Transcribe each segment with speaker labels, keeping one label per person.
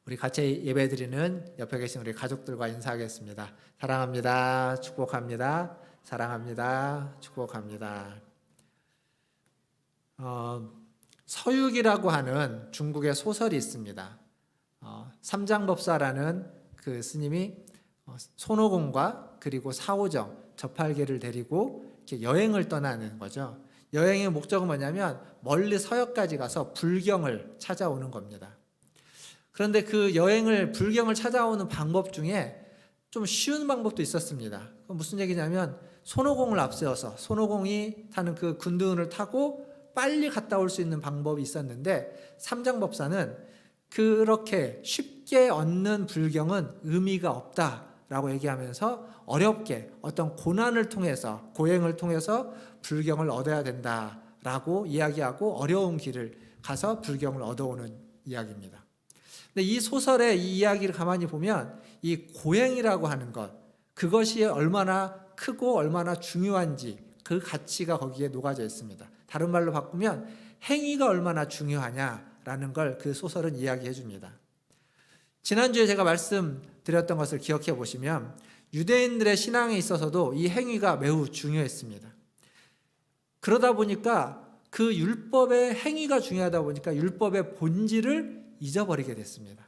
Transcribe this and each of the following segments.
Speaker 1: 우리 같이 예배드리는 옆에 계신 우리 가족들과 인사하겠습니다. 사랑합니다. 축복합니다. 사랑합니다. 축복합니다. 서유기라고 하는 중국의 소설이 있습니다. 삼장법사라는 그 스님이 손오공과 그리고 사오정, 저팔계를 데리고 이렇게 여행을 떠나는 거죠. 여행의 목적은 뭐냐면 멀리 서역까지 가서 불경을 찾아오는 겁니다. 그런데 그 불경을 찾아오는 방법 중에 좀 쉬운 방법도 있었습니다. 그건 무슨 얘기냐면 손오공을 앞세워서 손오공이 타는 그 군두운을 타고 빨리 갔다 올 수 있는 방법이 있었는데 삼장법사는 그렇게 쉽게 얻는 불경은 의미가 없다라고 얘기하면서 어렵게 어떤 고난을 통해서 고행을 통해서 불경을 얻어야 된다라고 이야기하고 어려운 길을 가서 불경을 얻어오는 이야기입니다. 근데 이 소설의 이 이야기를 가만히 보면 이 고행이라고 하는 것, 그것이 얼마나 크고 얼마나 중요한지 그 가치가 거기에 녹아져 있습니다. 다른 말로 바꾸면 행위가 얼마나 중요하냐라는 걸 그 소설은 이야기해 줍니다. 지난주에 제가 말씀드렸던 것을 기억해 보시면 유대인들의 신앙에 있어서도 이 행위가 매우 중요했습니다. 그러다 보니까 그 율법의 행위가 중요하다 보니까 율법의 본질을 잊어버리게 됐습니다.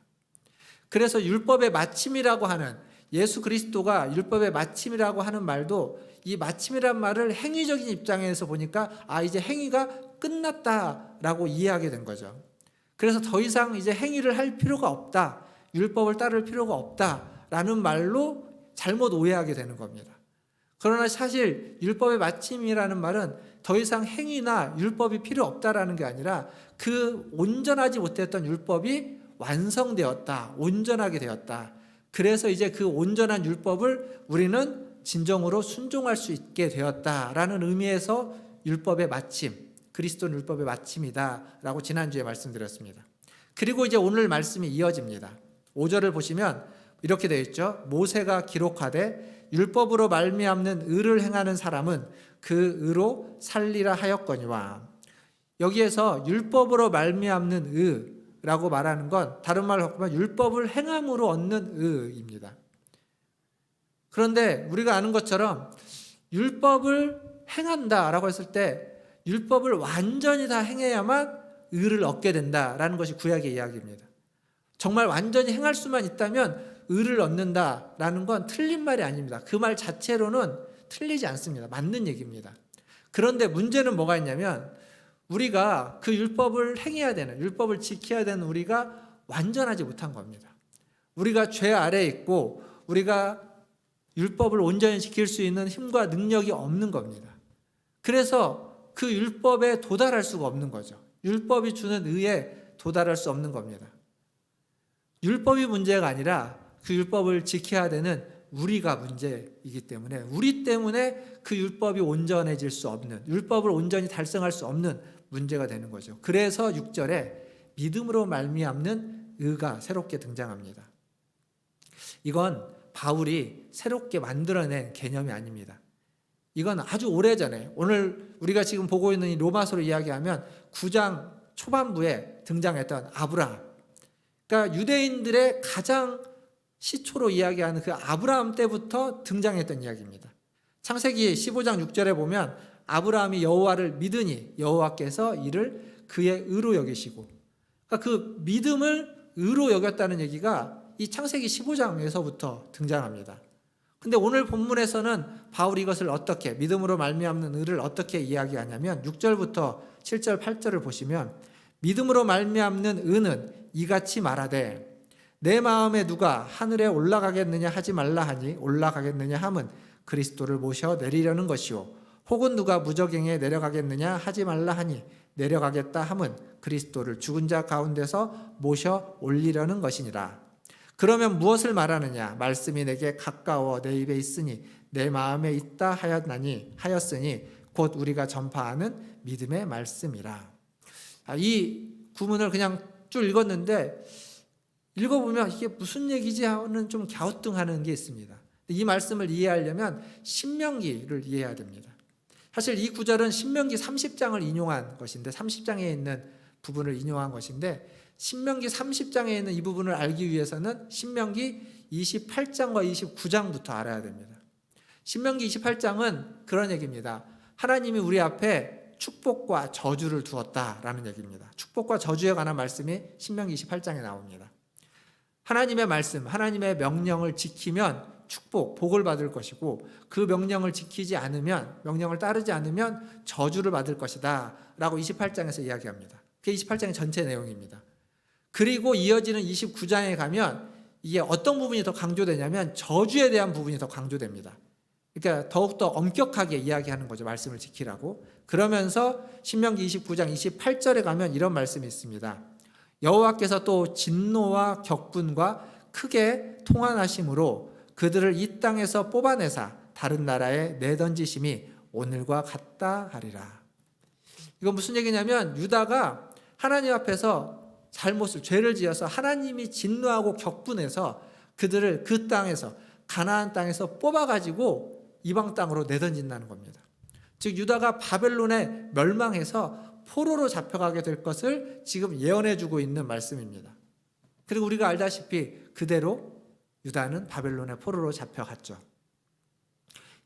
Speaker 1: 그래서 율법의 마침이라고 하는 예수 그리스도가 율법의 마침이라고 하는 말도 이 마침이란 말을 행위적인 입장에서 보니까 이제 행위가 끝났다라고 이해하게 된 거죠. 그래서 더 이상 이제 행위를 할 필요가 없다, 율법을 따를 필요가 없다라는 말로 잘못 오해하게 되는 겁니다. 그러나 사실 율법의 마침이라는 말은 더 이상 행위나 율법이 필요 없다라는 게 아니라 그 온전하지 못했던 율법이 완성되었다, 온전하게 되었다. 그래서 이제 그 온전한 율법을 우리는 진정으로 순종할 수 있게 되었다라는 의미에서 율법의 마침, 그리스도는 율법의 마침이다라고 지난주에 말씀드렸습니다. 그리고 이제 오늘 말씀이 이어집니다. 5절을 보시면 이렇게 되어 있죠. 모세가 기록하되 율법으로 말미암는 의를 행하는 사람은 그 의로 살리라 하였거니와. 여기에서 율법으로 말미암는 의라고 말하는 건 다른 말로 바꾸면 율법을 행함으로 얻는 의입니다. 그런데 우리가 아는 것처럼 율법을 행한다라고 했을 때 율법을 완전히 다 행해야만 의를 얻게 된다라는 것이 구약의 이야기입니다. 정말 완전히 행할 수만 있다면 의를 얻는다라는 건 틀린 말이 아닙니다. 그 말 자체로는 틀리지 않습니다. 맞는 얘기입니다. 그런데 문제는 뭐가 있냐면 우리가 그 율법을 행해야 되는, 율법을 지켜야 되는 우리가 완전하지 못한 겁니다. 우리가 죄 아래에 있고 우리가 율법을 온전히 지킬 수 있는 힘과 능력이 없는 겁니다. 그래서 그 율법에 도달할 수가 없는 거죠. 율법이 주는 의에 도달할 수 없는 겁니다. 율법이 문제가 아니라 그 율법을 지켜야 되는 우리가 문제이기 때문에 우리 때문에 그 율법이 온전해질 수 없는, 율법을 온전히 달성할 수 없는 문제가 되는 거죠. 그래서 6절에 믿음으로 말미암는 의가 새롭게 등장합니다. 이건 바울이 새롭게 만들어낸 개념이 아닙니다. 이건 아주 오래전에, 오늘 우리가 지금 보고 있는 이 로마서를 이야기하면 9장 초반부에 등장했던 아브라함, 그러니까 유대인들의 가장 시초로 이야기하는 그 아브라함 때부터 등장했던 이야기입니다. 창세기 15장 6절에 보면 아브라함이 여호와를 믿으니 여호와께서 이를 그의 의로 여기시고, 그러니까 그 믿음을 의로 여겼다는 얘기가 이 창세기 15장에서부터 등장합니다. 근데 오늘 본문에서는 바울이 이것을 어떻게, 믿음으로 말미암는 의를 어떻게 이야기하냐면 6절부터 7절 8절을 보시면 믿음으로 말미암는 의는 이같이 말하되 내 마음에 누가 하늘에 올라가겠느냐 하지 말라 하니 올라가겠느냐 함은 그리스도를 모셔 내리려는 것이요 혹은 누가 무저갱에 내려가겠느냐 하지 말라 하니 내려가겠다 함은 그리스도를 죽은 자 가운데서 모셔 올리려는 것이니라. 그러면 무엇을 말하느냐? 말씀이 내게 가까워 내 입에 있으니 내 마음에 있다 하였으니 곧 우리가 전파하는 믿음의 말씀이라. 이 구문을 그냥 쭉 읽었는데 읽어보면 이게 무슨 얘기지 하는 좀 갸우뚱하는 게 있습니다. 이 말씀을 이해하려면 신명기를 이해해야 됩니다. 사실 이 구절은 신명기 30장을 인용한 것인데 30장에 있는 부분을 인용한 것인데 신명기 30장에 있는 이 부분을 알기 위해서는 신명기 28장과 29장부터 알아야 됩니다. 신명기 28장은 그런 얘기입니다. 하나님이 우리 앞에 축복과 저주를 두었다라는 얘기입니다. 축복과 저주에 관한 말씀이 신명기 28장에 나옵니다. 하나님의 말씀, 하나님의 명령을 지키면 축복, 복을 받을 것이고 그 명령을 지키지 않으면, 명령을 따르지 않으면 저주를 받을 것이다 라고 28장에서 이야기합니다. 그게 28장의 전체 내용입니다. 그리고 이어지는 29장에 가면 이게 어떤 부분이 더 강조되냐면 저주에 대한 부분이 더 강조됩니다. 그러니까 더욱더 엄격하게 이야기하는 거죠. 말씀을 지키라고. 그러면서 신명기 29장 28절에 가면 이런 말씀이 있습니다. 여호와께서 또 진노와 격분과 크게 통한하심으로 그들을 이 땅에서 뽑아내사 다른 나라에 내던지심이 오늘과 같다 하리라. 이건 무슨 얘기냐면 유다가 하나님 앞에서 죄를 지어서 하나님이 진노하고 격분해서 그들을 그 땅에서, 가나안 땅에서 뽑아가지고 이방 땅으로 내던진다는 겁니다. 즉 유다가 바벨론에 멸망해서 포로로 잡혀가게 될 것을 지금 예언해주고 있는 말씀입니다. 그리고 우리가 알다시피 그대로 유다는 바벨론의 포로로 잡혀갔죠.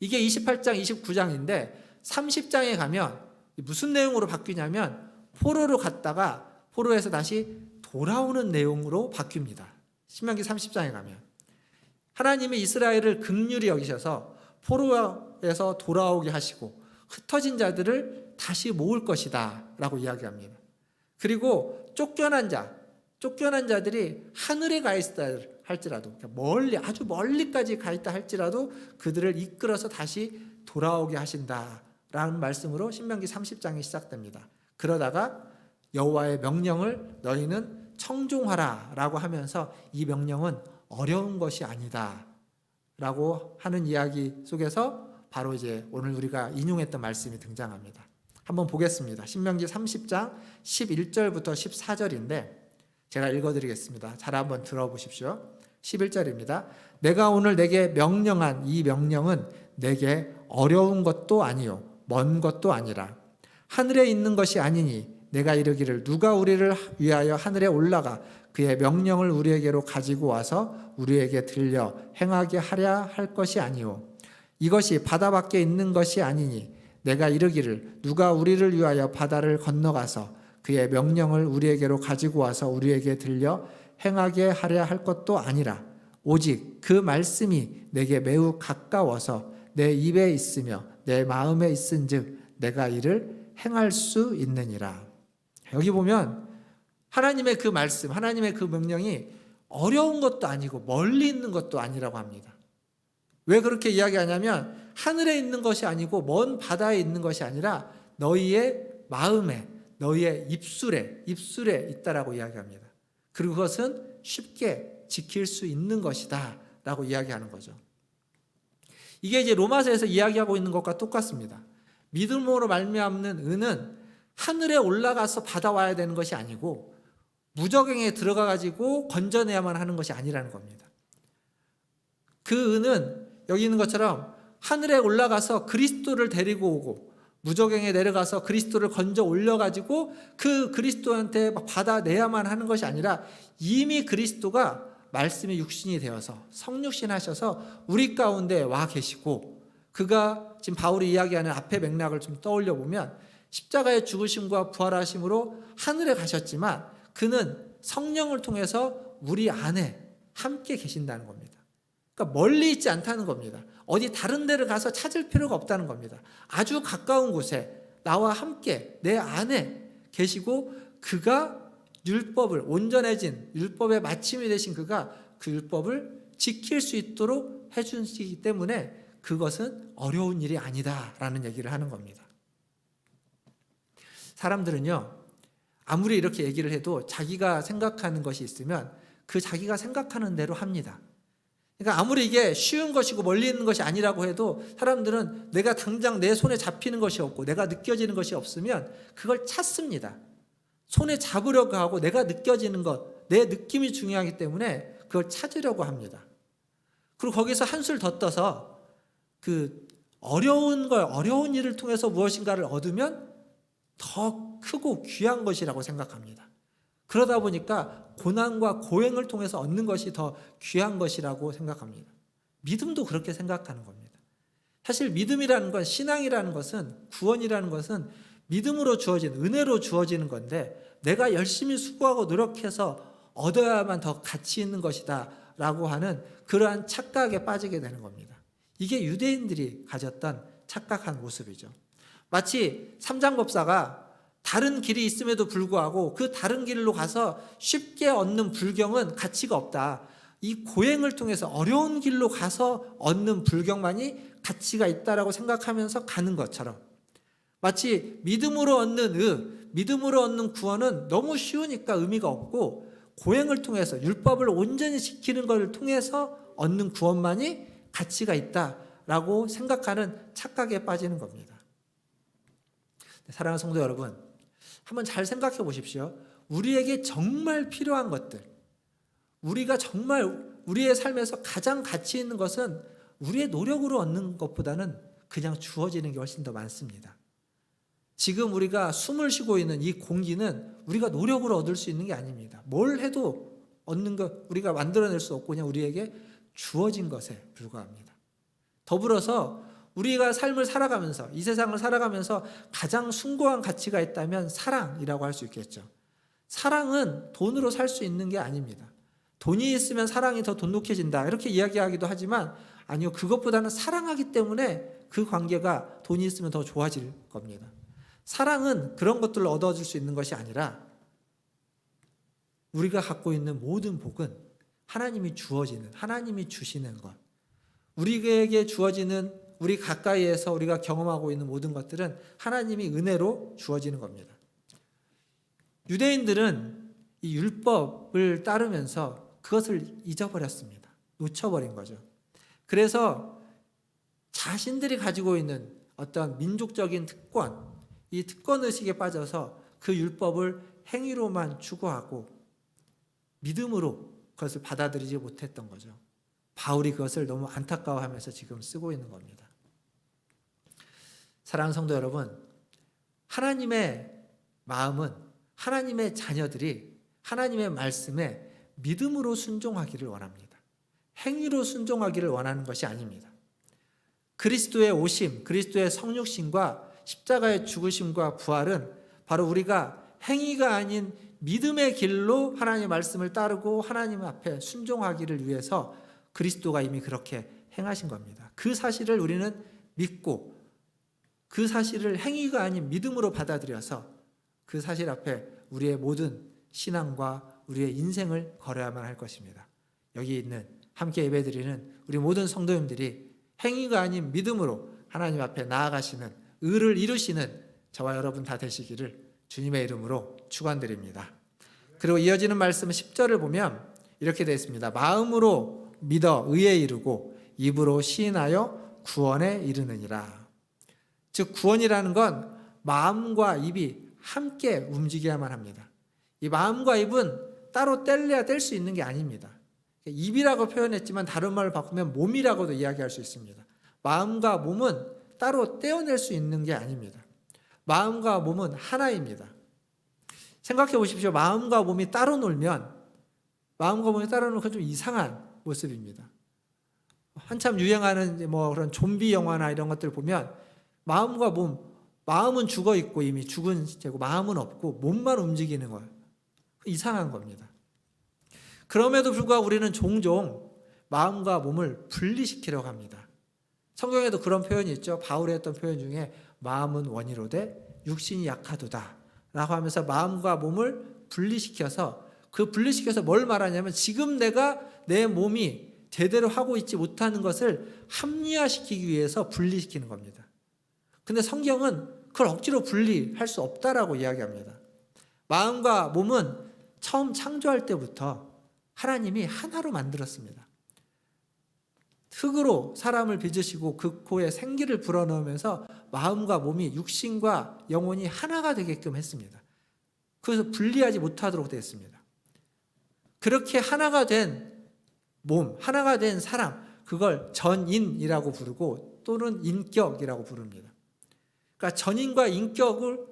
Speaker 1: 이게 28장, 29장인데 30장에 가면 무슨 내용으로 바뀌냐면 포로로 갔다가 포로에서 다시 돌아오는 내용으로 바뀝니다. 신명기 30장에 가면 하나님이 이스라엘을 긍휼히 여기셔서 포로에서 돌아오게 하시고 흩어진 자들을 다시 모을 것이다 라고 이야기합니다. 그리고 쫓겨난 자들이 하늘에 가 있다 할지라도, 멀리, 아주 멀리까지 가 있다 할지라도 그들을 이끌어서 다시 돌아오게 하신다라는 말씀으로 신명기 30장이 시작됩니다. 그러다가 여호와의 명령을 너희는 청종하라 라고 하면서 이 명령은 어려운 것이 아니다 라고 하는 이야기 속에서 바로 이제 오늘 우리가 인용했던 말씀이 등장합니다. 한번 보겠습니다. 신명기 30장 11절부터 14절인데 제가 읽어드리겠습니다. 잘 한번 들어보십시오. 11절입니다. 내가 오늘 내게 명령한 이 명령은 내게 어려운 것도 아니요 먼 것도 아니라 하늘에 있는 것이 아니니 내가 이르기를 누가 우리를 위하여 하늘에 올라가 그의 명령을 우리에게로 가지고 와서 우리에게 들려 행하게 하랴 할 것이 아니요 이것이 바다 밖에 있는 것이 아니니 내가 이르기를 누가 우리를 위하여 바다를 건너가서 그의 명령을 우리에게로 가지고 와서 우리에게 들려 행하게 하려 할 것도 아니라 오직 그 말씀이 내게 매우 가까워서 내 입에 있으며 내 마음에 있은즉 내가 이를 행할 수 있느니라. 여기 보면 하나님의 그 말씀, 하나님의 그 명령이 어려운 것도 아니고 멀리 있는 것도 아니라고 합니다. 왜 그렇게 이야기하냐면 하늘에 있는 것이 아니고 먼 바다에 있는 것이 아니라 너희의 마음에, 너희의 입술에 있다라고 이야기합니다. 그리고 그것은 쉽게 지킬 수 있는 것이다 라고 이야기하는 거죠. 이게 이제 로마서에서 이야기하고 있는 것과 똑같습니다. 믿음으로 말미암는 의는 하늘에 올라가서 받아와야 되는 것이 아니고 무저갱에 들어가 가지고 건져내야만 하는 것이 아니라는 겁니다. 그 의는 여기 있는 것처럼 하늘에 올라가서 그리스도를 데리고 오고 무저갱에 내려가서 그리스도를 건져 올려가지고 그 그리스도한테 받아내야만 하는 것이 아니라 이미 그리스도가 말씀의 육신이 되어서 성육신 하셔서 우리 가운데 와 계시고 그가 지금 바울이 이야기하는 앞의 맥락을 좀 떠올려 보면 십자가의 죽으심과 부활하심으로 하늘에 가셨지만 그는 성령을 통해서 우리 안에 함께 계신다는 겁니다. 그러니까 멀리 있지 않다는 겁니다. 어디 다른 데를 가서 찾을 필요가 없다는 겁니다. 아주 가까운 곳에 나와 함께 내 안에 계시고 그가 율법을 온전해진 율법의 마침이 되신 그가 그 율법을 지킬 수 있도록 해주시기 때문에 그것은 어려운 일이 아니다라는 얘기를 하는 겁니다. 사람들은요 아무리 이렇게 얘기를 해도 자기가 생각하는 것이 있으면 그 자기가 생각하는 대로 합니다. 그러니까 아무리 이게 쉬운 것이고 멀리 있는 것이 아니라고 해도 사람들은 내가 당장 내 손에 잡히는 것이 없고 내가 느껴지는 것이 없으면 그걸 찾습니다. 손에 잡으려고 하고 내가 느껴지는 것, 내 느낌이 중요하기 때문에 그걸 찾으려고 합니다. 그리고 거기서 한술 더 떠서 그 어려운 일을 통해서 무엇인가를 얻으면 더 크고 귀한 것이라고 생각합니다. 그러다 보니까 고난과 고행을 통해서 얻는 것이 더 귀한 것이라고 생각합니다. 믿음도 그렇게 생각하는 겁니다. 사실 믿음이라는 건, 신앙이라는 것은, 구원이라는 것은 믿음으로 주어진, 은혜로 주어지는 건데, 내가 열심히 수고하고 노력해서 얻어야만 더 가치 있는 것이다 라고 하는 그러한 착각에 빠지게 되는 겁니다. 이게 유대인들이 가졌던 착각한 모습이죠. 마치 삼장법사가 다른 길이 있음에도 불구하고 그 다른 길로 가서 쉽게 얻는 불경은 가치가 없다. 이 고행을 통해서 어려운 길로 가서 얻는 불경만이 가치가 있다라고 생각하면서 가는 것처럼, 마치 믿음으로 얻는 믿음으로 얻는 구원은 너무 쉬우니까 의미가 없고, 고행을 통해서 율법을 온전히 지키는 것을 통해서 얻는 구원만이 가치가 있다라고 생각하는 착각에 빠지는 겁니다. 사랑하는 성도 여러분, 한번 잘 생각해 보십시오. 우리에게 정말 필요한 것들, 우리가 정말 우리의 삶에서 가장 가치 있는 것은 우리의 노력으로 얻는 것보다는 그냥 주어지는 게 훨씬 더 많습니다. 지금 우리가 숨을 쉬고 있는 이 공기는 우리가 노력으로 얻을 수 있는 게 아닙니다. 뭘 해도 얻는 것, 우리가 만들어낼 수 없고 그냥 우리에게 주어진 것에 불과합니다. 더불어서 우리가 삶을 살아가면서, 이 세상을 살아가면서 가장 숭고한 가치가 있다면 사랑이라고 할 수 있겠죠. 사랑은 돈으로 살 수 있는 게 아닙니다. 돈이 있으면 사랑이 더 돈독해진다 이렇게 이야기하기도 하지만, 아니요, 그것보다는 사랑하기 때문에 그 관계가 돈이 있으면 더 좋아질 겁니다. 사랑은 그런 것들을 얻어줄 수 있는 것이 아니라, 우리가 갖고 있는 모든 복은 하나님이 주어지는, 하나님이 주시는 것, 우리에게 주어지는, 우리 가까이에서 우리가 경험하고 있는 모든 것들은 하나님이 은혜로 주어지는 겁니다. 유대인들은 이 율법을 따르면서 그것을 잊어버렸습니다. 놓쳐버린 거죠. 그래서 자신들이 가지고 있는 어떤 민족적인 특권, 이 특권의식에 빠져서 그 율법을 행위로만 추구하고 믿음으로 그것을 받아들이지 못했던 거죠. 바울이 그것을 너무 안타까워하면서 지금 쓰고 있는 겁니다. 사랑하는 성도 여러분, 하나님의 마음은 하나님의 자녀들이 하나님의 말씀에 믿음으로 순종하기를 원합니다. 행위로 순종하기를 원하는 것이 아닙니다. 그리스도의 오심, 그리스도의 성육신과 십자가의 죽으심과 부활은 바로 우리가 행위가 아닌 믿음의 길로 하나님의 말씀을 따르고 하나님 앞에 순종하기를 위해서 그리스도가 이미 그렇게 행하신 겁니다. 그 사실을 우리는 믿고 그 사실을 행위가 아닌 믿음으로 받아들여서 그 사실 앞에 우리의 모든 신앙과 우리의 인생을 걸어야만 할 것입니다. 여기 있는 함께 예배드리는 우리 모든 성도님들이 행위가 아닌 믿음으로 하나님 앞에 나아가시는, 의를 이루시는 저와 여러분 다 되시기를 주님의 이름으로 축원드립니다. 그리고 이어지는 말씀 10절을 보면 이렇게 되어 있습니다. 마음으로 믿어 의에 이르고 입으로 시인하여 구원에 이르느니라. 즉 구원이라는 건 마음과 입이 함께 움직여야만 합니다. 이 마음과 입은 따로 뗄래야 뗄 수 있는 게 아닙니다. 입이라고 표현했지만 다른 말을 바꾸면 몸이라고도 이야기할 수 있습니다. 마음과 몸은 따로 떼어낼 수 있는 게 아닙니다. 마음과 몸은 하나입니다. 생각해 보십시오. 마음과 몸이 따로 놀면, 마음과 몸이 따로 놀면 그건 좀 이상한 모습입니다. 한참 유행하는 뭐 그런 좀비 영화나 이런 것들 보면 마음과 몸, 마음은 죽어 있고 이미 죽은 시체고 마음은 없고 몸만 움직이는 거예요. 이상한 겁니다. 그럼에도 불구하고 우리는 종종 마음과 몸을 분리시키려고 합니다. 성경에도 그런 표현이 있죠. 바울이 했던 표현 중에 마음은 원이로되 육신이 약하도다 라고 하면서 마음과 몸을 분리시켜서, 그 분리시켜서 뭘 말하냐면 지금 내가 내 몸이 제대로 하고 있지 못하는 것을 합리화시키기 위해서 분리시키는 겁니다. 근데 성경은 그걸 억지로 분리할 수 없다라고 이야기합니다. 마음과 몸은 처음 창조할 때부터 하나님이 하나로 만들었습니다. 흙으로 사람을 빚으시고 그 코에 생기를 불어넣으면서 마음과 몸이, 육신과 영혼이 하나가 되게끔 했습니다. 그래서 분리하지 못하도록 되어 있습니다. 그렇게 하나가 된 몸, 하나가 된 사람, 그걸 전인이라고 부르고 또는 인격이라고 부릅니다. 그러니까 전인과 인격을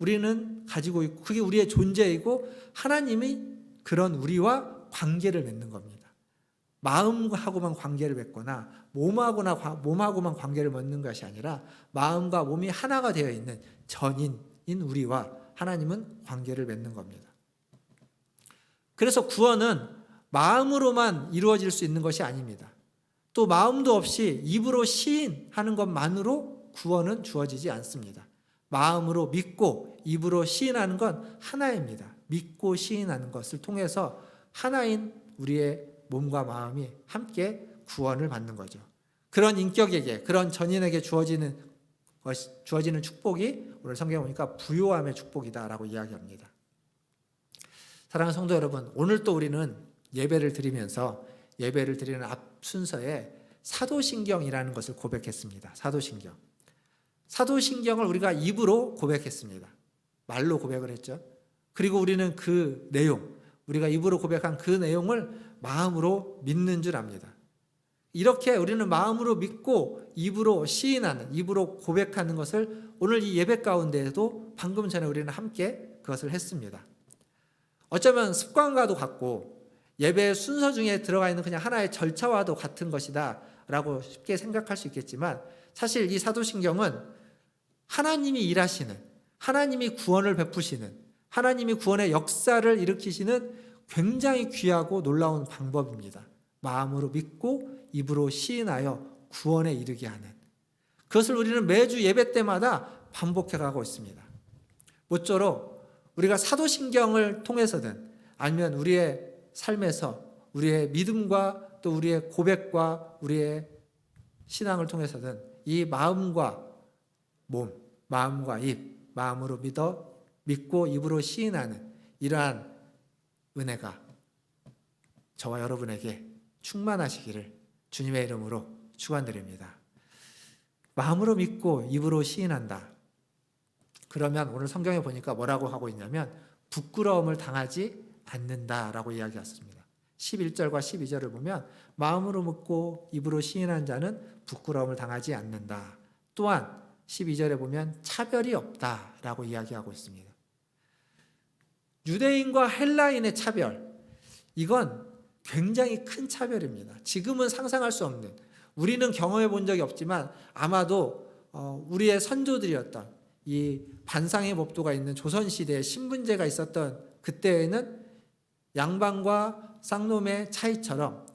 Speaker 1: 우리는 가지고 있고 그게 우리의 존재이고 하나님이 그런 우리와 관계를 맺는 겁니다. 마음하고만 관계를 맺거나 몸하고만 관계를 맺는 것이 아니라 마음과 몸이 하나가 되어 있는 전인인 우리와 하나님은 관계를 맺는 겁니다. 그래서 구원은 마음으로만 이루어질 수 있는 것이 아닙니다. 또 마음도 없이 입으로 시인하는 것만으로 구원은 주어지지 않습니다. 마음으로 믿고 입으로 시인하는 건 하나입니다. 믿고 시인하는 것을 통해서 하나인 우리의 몸과 마음이 함께 구원을 받는 거죠. 그런 인격에게, 그런 전인에게 주어지는 축복이 오늘 성경에 보니까 부요함의 축복이다라고 이야기합니다. 사랑하는 성도 여러분, 오늘 또 우리는 예배를 드리면서 예배를 드리는 앞 순서에 사도신경이라는 것을 고백했습니다. 사도신경을 우리가 입으로 고백했습니다. 말로 고백을 했죠. 그리고 우리는 그 내용, 우리가 입으로 고백한 그 내용을 마음으로 믿는 줄 압니다. 이렇게 우리는 마음으로 믿고 입으로 시인하는, 입으로 고백하는 것을 오늘 이 예배 가운데에도 방금 전에 우리는 함께 그것을 했습니다. 어쩌면 습관과도 같고 예배 순서 중에 들어가 있는 그냥 하나의 절차와도 같은 것이다 라고 쉽게 생각할 수 있겠지만 사실 이 사도신경은 하나님이 일하시는, 하나님이 구원을 베푸시는, 하나님이 구원의 역사를 일으키시는 굉장히 귀하고 놀라운 방법입니다. 마음으로 믿고 입으로 시인하여 구원에 이르게 하는, 그것을 우리는 매주 예배 때마다 반복해 가고 있습니다. 모쪼록 우리가 사도신경을 통해서든 아니면 우리의 삶에서 우리의 믿음과 또 우리의 고백과 우리의 신앙을 통해서든 이 마음과 몸, 마음과 입, 마음으로 믿고 입으로 시인하는 이러한 은혜가 저와 여러분에게 충만하시기를 주님의 이름으로 축원드립니다. 마음으로 믿고 입으로 시인한다. 그러면 오늘 성경에 보니까 뭐라고 하고 있냐면 부끄러움을 당하지 않는다라고 이야기했습니다. 11절과 12절을 보면 마음으로 믿고 입으로 시인한 자는 부끄러움을 당하지 않는다. 또한 12절에 보면 차별이 없다라고 이야기하고 있습니다. 유대인과 헬라인의 차별, 이건 굉장히 큰 차별입니다. 지금은 상상할 수 없는, 우리는 경험해 본 적이 없지만 아마도 우리의 선조들이었던 이 반상의 법도가 있는 조선시대에 신분제가 있었던 그때에는 양반과 쌍놈의 차이처럼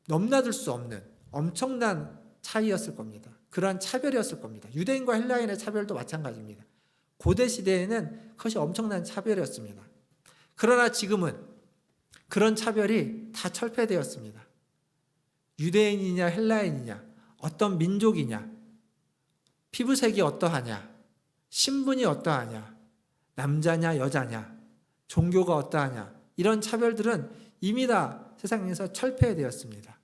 Speaker 1: 넘나들 수 없는 엄청난 차이였을 겁니다. 그러한 차별이었을 겁니다. 유대인과 헬라인의 차별도 마찬가지입니다. 고대 시대에는 그것이 엄청난 차별이었습니다. 그러나 지금은 그런 차별이 다 철폐되었습니다. 유대인이냐 헬라인이냐, 어떤 민족이냐, 피부색이 어떠하냐, 신분이 어떠하냐, 남자냐 여자냐, 종교가 어떠하냐, 이런 차별들은 이미 다 세상에서 철폐되었습니다.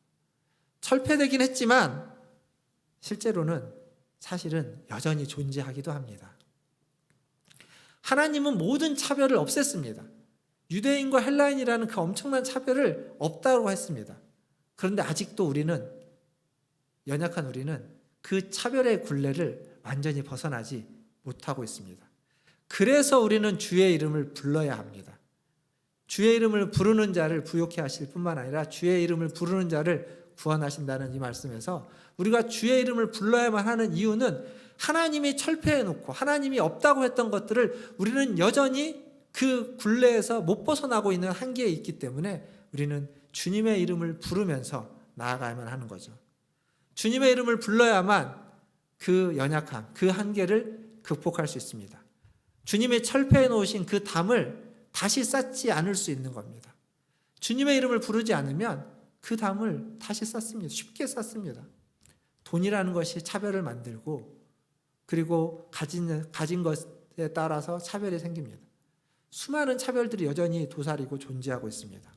Speaker 1: 철폐되긴 했지만 실제로는 사실은 여전히 존재하기도 합니다. 하나님은 모든 차별을 없앴습니다. 유대인과 헬라인이라는 그 엄청난 차별을 없다고 했습니다. 그런데 아직도 우리는, 연약한 우리는 그 차별의 굴레를 완전히 벗어나지 못하고 있습니다. 그래서 우리는 주의 이름을 불러야 합니다. 주의 이름을 부르는 자를 부욕해 하실 뿐만 아니라 주의 이름을 부르는 자를 구원하신다는 이 말씀에서 우리가 주의 이름을 불러야만 하는 이유는 하나님이 철폐해 놓고 하나님이 없다고 했던 것들을 우리는 여전히 그 굴레에서 못 벗어나고 있는 한계에 있기 때문에 우리는 주님의 이름을 부르면서 나아가야만 하는 거죠. 주님의 이름을 불러야만 그 연약함, 그 한계를 극복할 수 있습니다. 주님이 철폐해 놓으신 그 담을 다시 쌓지 않을 수 있는 겁니다. 주님의 이름을 부르지 않으면 그 담을 다시 쌓습니다. 쉽게 쌓습니다. 돈이라는 것이 차별을 만들고 그리고 가진 것에 따라서 차별이 생깁니다. 수많은 차별들이 여전히 도사리고 존재하고 있습니다.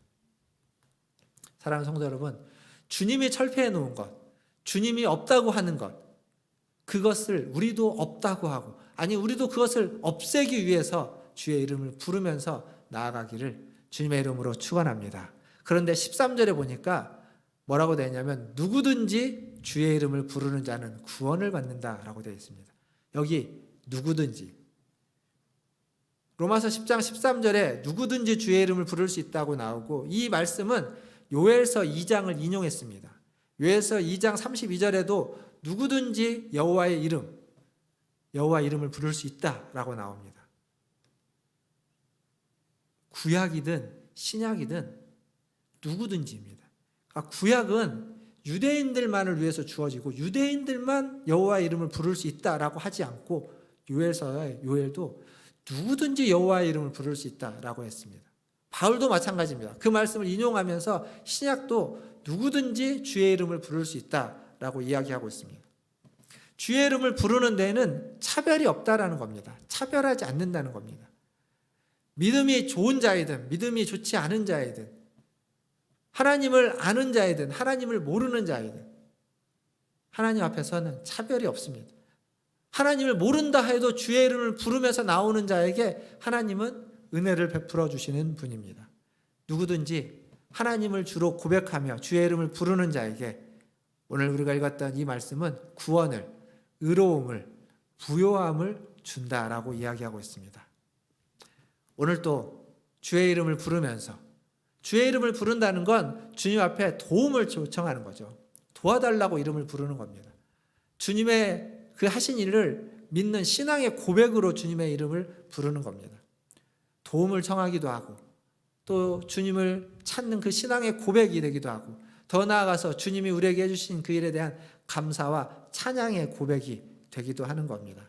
Speaker 1: 사랑하는 성도 여러분, 주님이 철폐해 놓은 것, 주님이 없다고 하는 것, 그것을 우리도 없다고 하고, 아니 우리도 그것을 없애기 위해서 주의 이름을 부르면서 나아가기를 주님의 이름으로 축원합니다. 그런데 13절에 보니까 뭐라고 되어 있냐면 누구든지 주의 이름을 부르는 자는 구원을 받는다라고 되어 있습니다. 여기 누구든지, 로마서 10장 13절에 누구든지 주의 이름을 부를 수 있다고 나오고, 이 말씀은 요엘서 2장을 인용했습니다. 요엘서 2장 32절에도 누구든지 여호와의 이름, 여호와 이름을 부를 수 있다라고 나옵니다. 구약이든 신약이든 누구든지입니다. 구약은 유대인들만을 위해서 주어지고 유대인들만 여호와 이름을 부를 수 있다라고 하지 않고, 요엘서의 요엘도 누구든지 여호와의 이름을 부를 수 있다라고 했습니다. 바울도 마찬가지입니다. 그 말씀을 인용하면서 신약도 누구든지 주의 이름을 부를 수 있다라고 이야기하고 있습니다. 주의 이름을 부르는 데에는 차별이 없다라는 겁니다. 차별하지 않는다는 겁니다. 믿음이 좋은 자이든 믿음이 좋지 않은 자이든, 하나님을 아는 자이든 하나님을 모르는 자이든 하나님 앞에서는 차별이 없습니다. 하나님을 모른다 해도 주의 이름을 부르면서 나오는 자에게 하나님은 은혜를 베풀어 주시는 분입니다. 누구든지 하나님을 주로 고백하며 주의 이름을 부르는 자에게 오늘 우리가 읽었던 이 말씀은 구원을, 의로움을, 부요함을 준다라고 이야기하고 있습니다. 오늘 또 주의 이름을 부르면서, 주의 이름을 부른다는 건 주님 앞에 도움을 요청하는 거죠. 도와달라고 이름을 부르는 겁니다. 주님의 그 하신 일을 믿는 신앙의 고백으로 주님의 이름을 부르는 겁니다. 도움을 청하기도 하고, 또 주님을 찾는 그 신앙의 고백이 되기도 하고, 더 나아가서 주님이 우리에게 해주신 그 일에 대한 감사와 찬양의 고백이 되기도 하는 겁니다.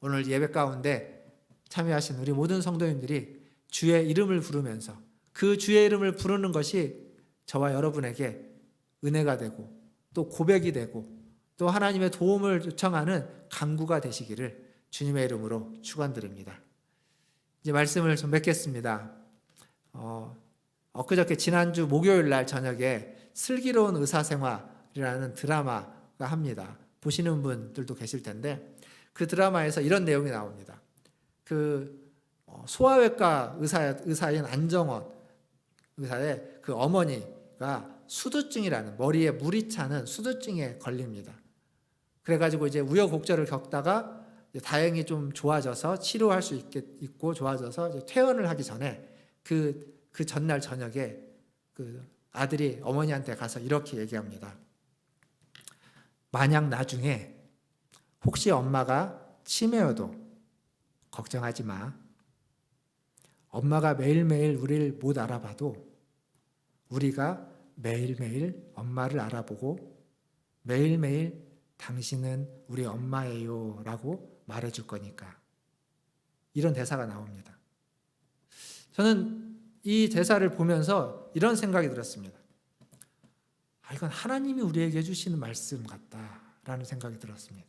Speaker 1: 오늘 예배 가운데 참여하신 우리 모든 성도님들이 주의 이름을 부르면서 그 주의 이름을 부르는 것이 저와 여러분에게 은혜가 되고 또 고백이 되고 또 하나님의 도움을 요청하는 간구가 되시기를 주님의 이름으로 축원드립니다. 이제 말씀을 좀 맺겠습니다. 엊그저께 지난주 목요일 날 저녁에 슬기로운 의사생활이라는 드라마가 합니다. 보시는 분들도 계실 텐데, 그 드라마에서 이런 내용이 나옵니다. 그 소아외과 의사인 안정원 의사의 그 어머니가 수두증이라는, 머리에 물이 차는 수두증에 걸립니다. 그래가지고 이제 우여곡절을 겪다가 다행히 좀 좋아져서 치료할 수 있고 좋아져서 이제 퇴원을 하기 전에 그 전날 저녁에 그 아들이 어머니한테 가서 이렇게 얘기합니다. 만약 나중에 혹시 엄마가 치매여도 걱정하지 마. 엄마가 매일매일 우리를 못 알아봐도 우리가 매일매일 엄마를 알아보고 매일매일 당신은 우리 엄마예요 라고 말해줄 거니까. 이런 대사가 나옵니다. 저는 이 대사를 보면서 이런 생각이 들었습니다. 이건 하나님이 우리에게 해주시는 말씀 같다라는 생각이 들었습니다.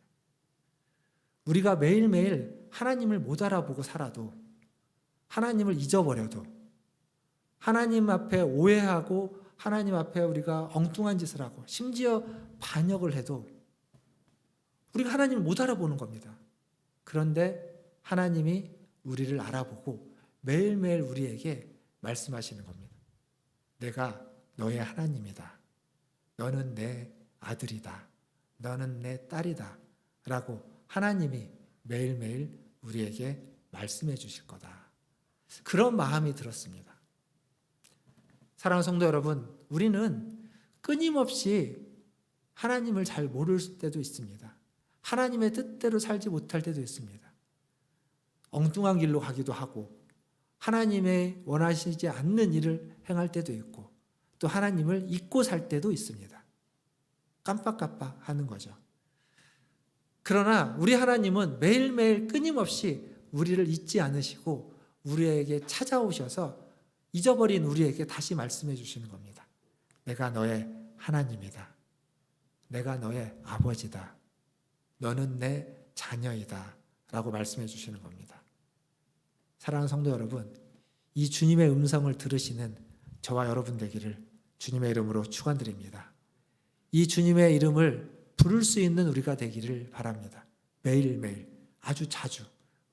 Speaker 1: 우리가 매일매일 하나님을 못 알아보고 살아도, 하나님을 잊어버려도, 하나님 앞에 오해하고 하나님 앞에 우리가 엉뚱한 짓을 하고 심지어 반역을 해도 우리가 하나님을 못 알아보는 겁니다. 그런데 하나님이 우리를 알아보고 매일매일 우리에게 말씀하시는 겁니다. 내가 너의 하나님이다. 너는 내 아들이다. 너는 내 딸이다. 라고 하나님이 매일매일 우리에게 말씀해 주실 거다. 그런 마음이 들었습니다. 사랑하는 성도 여러분, 우리는 끊임없이 하나님을 잘 모를 때도 있습니다. 하나님의 뜻대로 살지 못할 때도 있습니다. 엉뚱한 길로 가기도 하고 하나님의 원하시지 않는 일을 행할 때도 있고 또 하나님을 잊고 살 때도 있습니다. 깜빡깜빡 하는 거죠. 그러나 우리 하나님은 매일매일 끊임없이 우리를 잊지 않으시고 우리에게 찾아오셔서 잊어버린 우리에게 다시 말씀해 주시는 겁니다. 내가 너의 하나님이다. 내가 너의 아버지다. 너는 내 자녀이다. 라고 말씀해 주시는 겁니다. 사랑하는 성도 여러분, 이 주님의 음성을 들으시는 저와 여러분 되기를 주님의 이름으로 축원드립니다. 이 주님의 이름을 부를 수 있는 우리가 되기를 바랍니다. 매일매일 아주 자주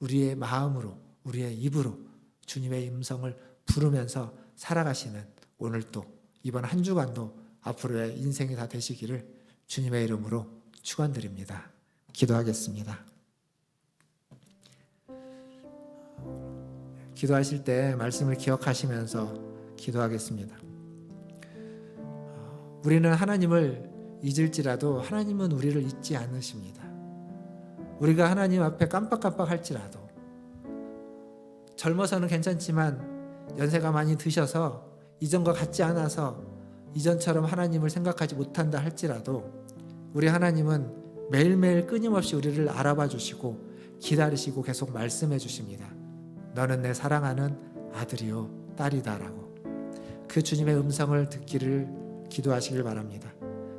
Speaker 1: 우리의 마음으로, 우리의 입으로 주님의 음성을 부르면서 살아가시는 오늘도, 이번 한 주간도 앞으로의 인생이 다 되시기를 주님의 이름으로 축원드립니다. 기도하겠습니다. 기도하실 때 말씀을 기억하시면서 기도하겠습니다. 우리는 하나님을 잊을지라도 하나님은 우리를 잊지 않으십니다. 우리가 하나님 앞에 깜빡깜빡 할지라도, 젊어서는 괜찮지만 연세가 많이 드셔서 이전과 같지 않아서 이전처럼 하나님을 생각하지 못한다 할지라도 우리 하나님은 매일매일 끊임없이 우리를 알아봐 주시고 기다리시고 계속 말씀해 주십니다. 너는 내 사랑하는 아들이요 딸이다 라고. 그 주님의 음성을 듣기를 기도하시길 바랍니다.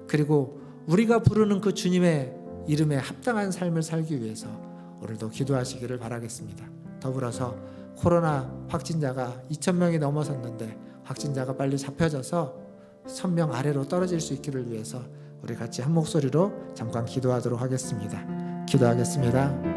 Speaker 1: 그리고 우리가 부르는 그 주님의 이름에 합당한 삶을 살기 위해서 오늘도 기도하시기를 바라겠습니다. 더불어서 코로나 확진자가 2,000명이 넘어섰는데 확진자가 빨리 잡혀져서 1,000명 아래로 떨어질 수 있기를 위해서 우리 같이 한 목소리로 잠깐 기도하도록 하겠습니다. 기도하겠습니다.